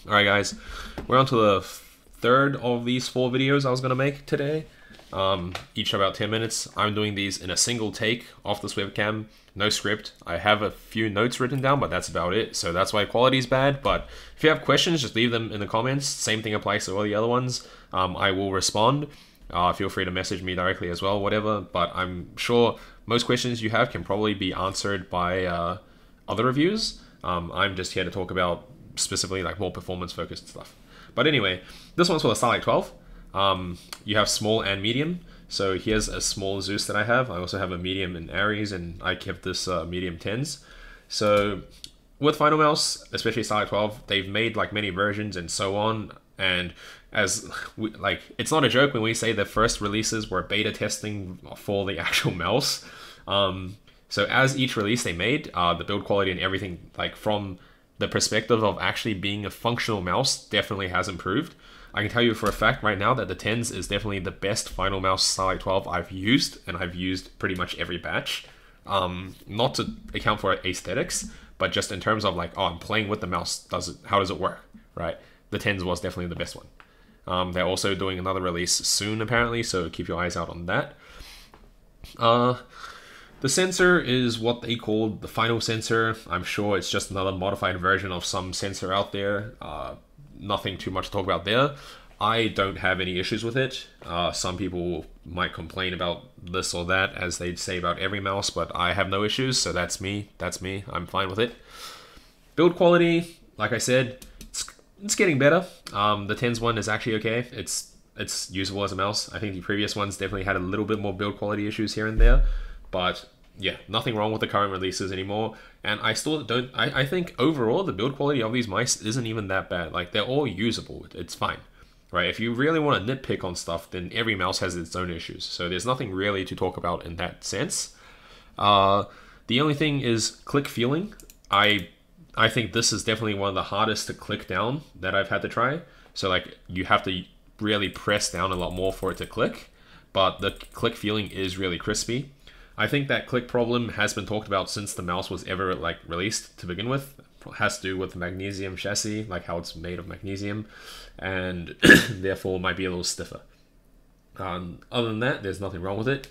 Alright guys, we're on to the third of these 4 videos I was going to make today. Each about 10 minutes. I'm doing these in a single take off this webcam, no script. I have a few notes written down, but that's about it. So that's why quality is bad. But if you have questions, just leave them in the comments. Same thing applies to all the other ones. I will respond. Feel free to message me directly as well, whatever. But I'm sure most questions you have can probably be answered by other reviews. I'm just here to talk about specifically like more performance focused stuff. But anyway, this one's for the Starlight-12. You have small and medium. So here's a small Zeus that I have. I also have a medium in Ares, and I kept this medium 10s. So with Finalmouse, especially Starlight-12, they've made like many versions and so on. And as it's not a joke when we say the first releases were beta testing for the actual mouse. So as each release they made, the build quality and everything, like from the perspective of actually being a functional mouse, definitely has improved. I can tell you for a fact right now that the 10s is definitely the best Finalmouse Starlight-12 I've used, and I've used pretty much every batch. Not to account for aesthetics, but just in terms of like, oh, I'm playing with the mouse, how does it work, right? The 10s was definitely the best one. They're also doing another release soon apparently, so keep your eyes out on that. The sensor is what they called the final sensor. I'm sure it's just another modified version of some sensor out there. Nothing too much to talk about there. I don't have any issues with it. Some people might complain about this or that, as they'd say about every mouse, but I have no issues, so that's me. I'm fine with it. Build quality, like I said, it's getting better. The 10s one is actually okay. It's usable as a mouse. I think the previous ones definitely had a little bit more build quality issues here and there, but yeah, nothing wrong with the current releases anymore. And I still don't, I think overall the build quality of these mice isn't even that bad. Like, they're all usable, it's fine, right? If you really want to nitpick on stuff, then every mouse has its own issues. So there's nothing really to talk about in that sense. The only thing is click feeling. I think this is definitely one of the hardest to click down that I've had to try. So like, you have to really press down a lot more for it to click, but the click feeling is really crispy. I think that click problem has been talked about since the mouse was ever like released to begin with. It has to do with the magnesium chassis, like how it's made of magnesium, and therefore might be a little stiffer. Other than that, there's nothing wrong with it.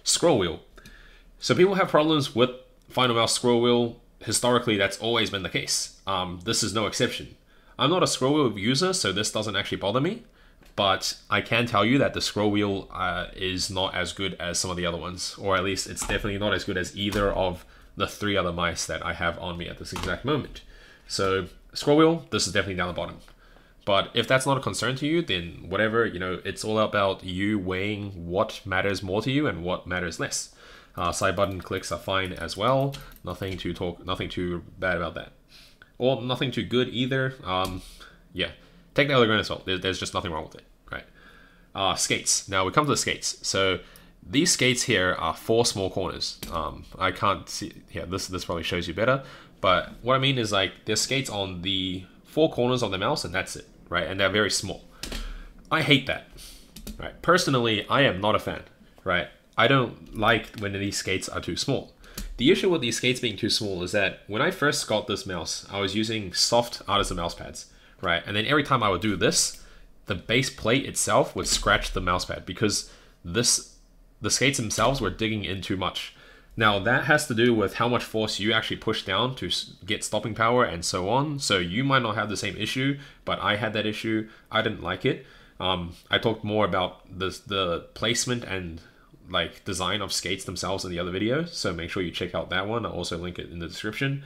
Scroll wheel. So people have problems with Finalmouse scroll wheel. Historically, that's always been the case. This is no exception. I'm not a scroll wheel user, so this doesn't actually bother me. But I can tell you that the scroll wheel is not as good as some of the other ones, or at least it's definitely not as good as either of the 3 other mice that I have on me at this exact moment. So scroll wheel, this is definitely down the bottom. But if that's not a concern to you, then whatever, you know, it's all about you weighing what matters more to you and what matters less. Side button clicks are fine as well. Nothing too bad about that, or nothing too good either. Yeah. Take that with a grain of salt. There's just nothing wrong with it, right? Skates. Now we come to the skates. So these skates here are 4 small corners. I can't see. Yeah, this probably shows you better. But what I mean is, like, there's skates on the 4 corners of the mouse, and that's it, right? And they're very small. I hate that, right? Personally, I am not a fan, right? I don't like when these skates are too small. The issue with these skates being too small is that when I first got this mouse, I was using soft Artisan mouse pads. Right, and then every time I would do this, the base plate itself would scratch the mousepad because the skates themselves were digging in too much. Now that has to do with how much force you actually push down to get stopping power and so on. So you might not have the same issue, but I had that issue. I didn't like it. I talked more about the placement and like design of skates themselves in the other video, so make sure you check out that one. I'll also link it in the description.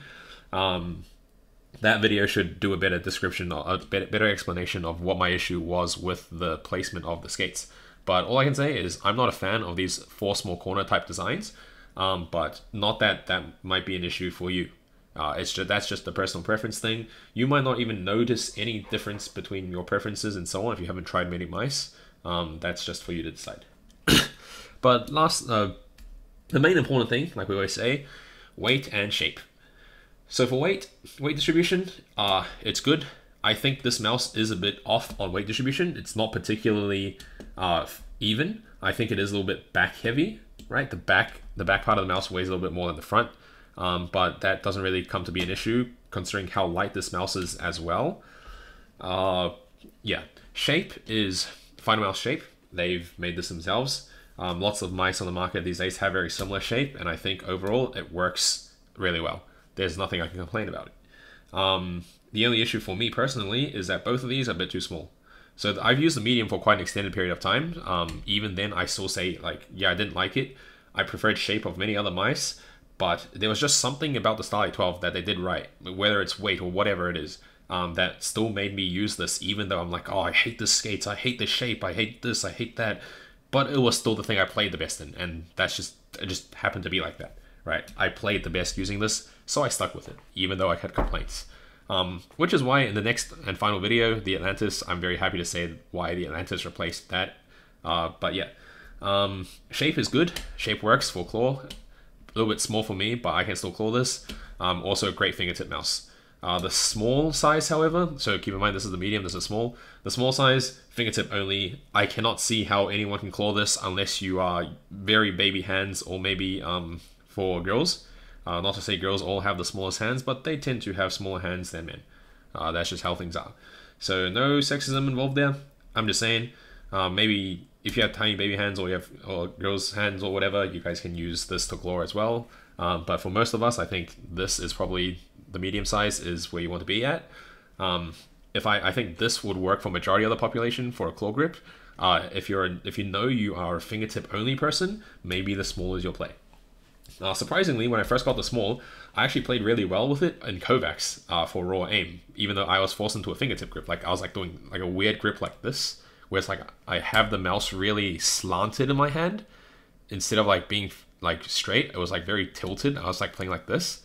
That video should do a better description, a better explanation of what my issue was with the placement of the skates. But all I can say is I'm not a fan of these 4 small corner type designs, but not that might be an issue for you. That's just a personal preference thing. You might not even notice any difference between your preferences and so on if you haven't tried many mice. That's just for you to decide. But the main important thing, like we always say, weight and shape. So for weight distribution, it's good. I think this mouse is a bit off on weight distribution. It's not particularly even. I think it is a little bit back heavy, right? The back part of the mouse weighs a little bit more than the front, but that doesn't really come to be an issue considering how light this mouse is as well. Yeah, shape is Finalmouse shape. They've made this themselves. Lots of mice on the market these days have very similar shape, and I think overall it works really well. There's nothing I can complain about it. The only issue for me personally is that both of these are a bit too small. So I've used the medium for quite an extended period of time. Even then, I still say, like, yeah, I didn't like it. I preferred shape of many other mice, but there was just something about the Starlight-12 that they did right, whether it's weight or whatever it is, that still made me use this, even though I'm like, oh, I hate the skates, I hate the shape, I hate this, I hate that. But it was still the thing I played the best in, and it just happened to be like that, right? I played the best using this, so I stuck with it, even though I had complaints. Which is why in the next and final video, the Atlantis, I'm very happy to say why the Atlantis replaced that. But yeah, shape is good. Shape works for claw. A little bit small for me, but I can still claw this. Also a great fingertip mouse. The small size, however, so keep in mind this is the medium, this is small. The small size, fingertip only. I cannot see how anyone can claw this unless you are very baby hands, or maybe for girls. Not to say girls all have the smallest hands, but they tend to have smaller hands than men. That's just how things are. So no sexism involved there. I'm just saying, maybe if you have tiny baby hands, or you have girls' hands or whatever, you guys can use this to claw as well. But for most of us, I think this is probably the medium size is where you want to be at. I think this would work for majority of the population for a claw grip. If you know you are a fingertip only person, maybe the small is your play. Surprisingly, when I first got the small, I actually played really well with it in Kovacs for raw aim, even though I was forced into a fingertip grip. Like I was like doing like a weird grip like this, where it's like I have the mouse really slanted in my hand instead of like being like straight. It was like very tilted. I was like playing like this,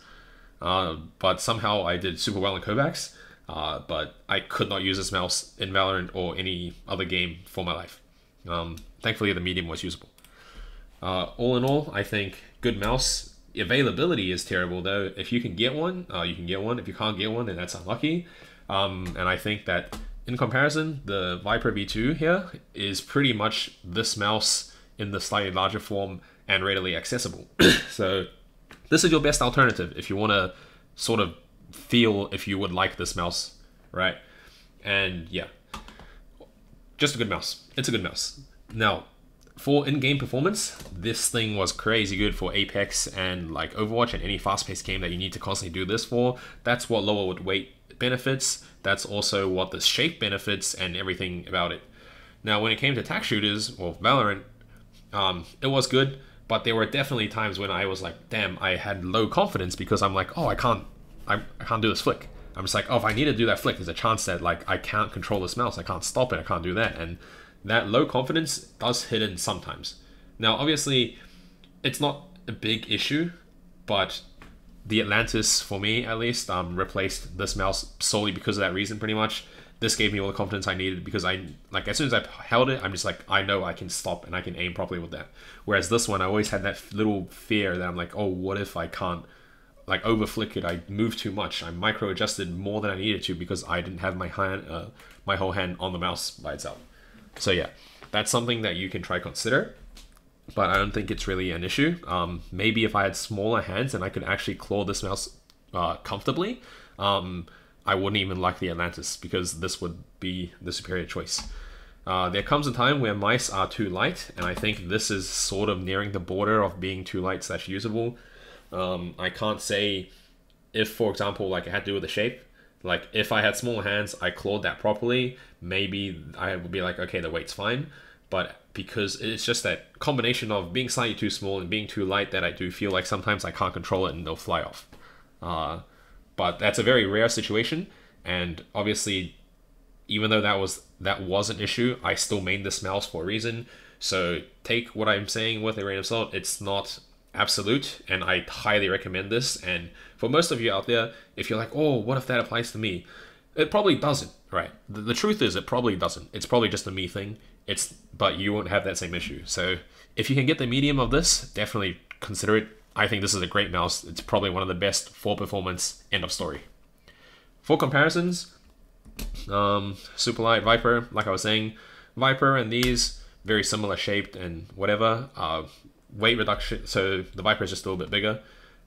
but somehow I did super well in Kovacs. But I could not use this mouse in Valorant or any other game for my life. Thankfully, the medium was usable. All in all, I think good mouse. Availability is terrible though. If you can get one, you can get one. If you can't get one, then that's unlucky. And I think that in comparison, the Viper V2 here is pretty much this mouse in the slightly larger form and readily accessible. So this is your best alternative if you want to sort of feel if you would like this mouse, right? And yeah, just a good mouse. It's a good mouse. Now, for in-game performance, this thing was crazy good for Apex and like Overwatch and any fast-paced game that you need to constantly do this for. That's what lower weight benefits. That's also what the shape benefits and everything about it. Now, when it came to attack shooters or Valorant, it was good, but there were definitely times when I was like, damn, I had low confidence because I'm like, oh, I can't do this flick. I'm just like, oh, if I need to do that flick, there's a chance that like I can't control this mouse. I can't stop it. I can't do that. And that low confidence does hit in sometimes. Now, obviously, it's not a big issue, but the Atlantis, for me at least, replaced this mouse solely because of that reason, pretty much. This gave me all the confidence I needed because as soon as I held it, I'm just like, I know I can stop and I can aim properly with that. Whereas this one, I always had that little fear that I'm like, oh, what if I can't like over flick it? I moved too much. I micro adjusted more than I needed to because I didn't have my hand, my whole hand on the mouse by itself. So yeah, that's something that you can try consider, but I don't think it's really an issue. Maybe if I had smaller hands and I could actually claw this mouse comfortably, I wouldn't even like the Atlantis because this would be the superior choice. There comes a time where mice are too light, and I think this is sort of nearing the border of being too light / usable. I can't say if, for example, like it had to do with the shape. Like if I had smaller hands, I clawed that properly, maybe I would be like, okay, the weight's fine. But because it's just that combination of being slightly too small and being too light that I do feel like sometimes I can't control it and they'll fly off. But that's a very rare situation, and obviously, even though that was an issue, I still made this mouse for a reason. So take what I'm saying with a grain of salt. It's not absolute, and I highly recommend this. And for most of you out there, if you're like, oh, what if that applies to me? It probably doesn't, right? The truth is it probably doesn't. It's probably just a me thing. But you won't have that same issue. So if you can get the medium of this, definitely consider it. I think this is a great mouse. It's probably one of the best for performance, end of story. For comparisons, Super Light, Viper, like I was saying, Viper and these, very similar shaped and whatever. Weight reduction, so the Viper is just a little bit bigger.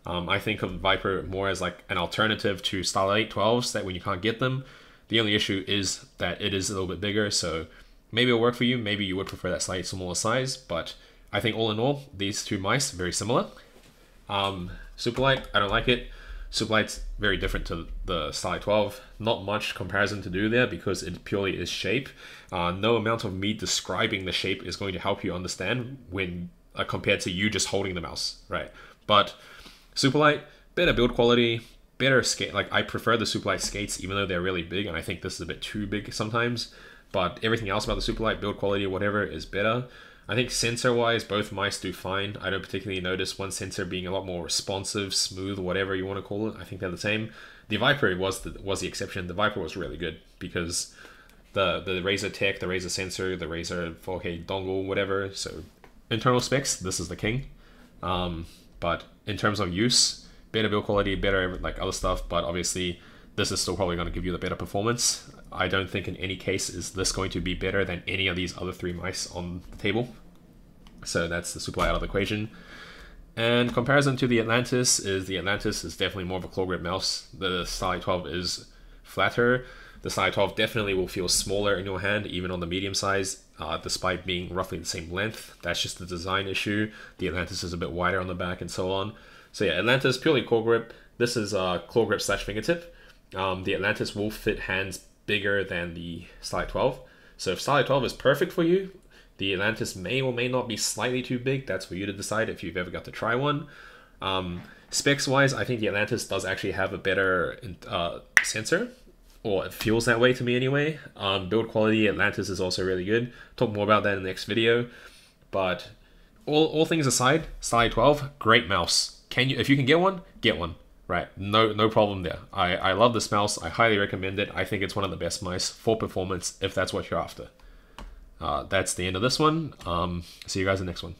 I think of Viper more as like an alternative to Starlight-12s that when you can't get them, the only issue is that it is a little bit bigger, so maybe it'll work for you. Maybe you would prefer that slightly smaller size, but I think all in all, these two mice, very similar. Superlight, I don't like it. Superlight's very different to the Starlight-12. Not much comparison to do there because it purely is shape. No amount of me describing the shape is going to help you understand when compared to you just holding the mouse, right? But Superlight, better build quality, better skate. Like I prefer the Superlight skates even though they're really big, and I think this is a bit too big sometimes. But everything else about the Superlight, build quality, whatever, is better. I think sensor-wise, both mice do fine. I don't particularly notice one sensor being a lot more responsive, smooth, whatever you want to call it. I think they're the same. The Viper was the exception. The Viper was really good because the Razer tech, the Razer sensor, the Razer 4K dongle, whatever. So internal specs, this is the king. But in terms of use, better build quality, better like other stuff. But obviously, this is still probably going to give you the better performance. I don't think in any case is this going to be better than any of these other three mice on the table. So that's the Superlight out of the equation. And comparison to the Atlantis is definitely more of a claw grip mouse. The Starlight-12 is flatter. The Starlight-12 definitely will feel smaller in your hand, even on the medium size, despite being roughly the same length. That's just the design issue. The Atlantis is a bit wider on the back and so on. So yeah, Atlantis, purely claw grip. This is claw grip / fingertip. The Atlantis will fit hands bigger than the Starlight-12. So if Starlight-12 is perfect for you, the Atlantis may or may not be slightly too big. That's for you to decide if you've ever got to try one. Specs wise, I think the Atlantis does actually have a better sensor, or it feels that way to me anyway. Build quality, Atlantis is also really good. Talk more about that in the next video. But all things aside, Starlight-12, great mouse. If you can get one, get one. Right, no problem there. I love this mouse. I highly recommend it. I think it's one of the best mice for performance if that's what you're after. That's the end of this one. See you guys in the next one.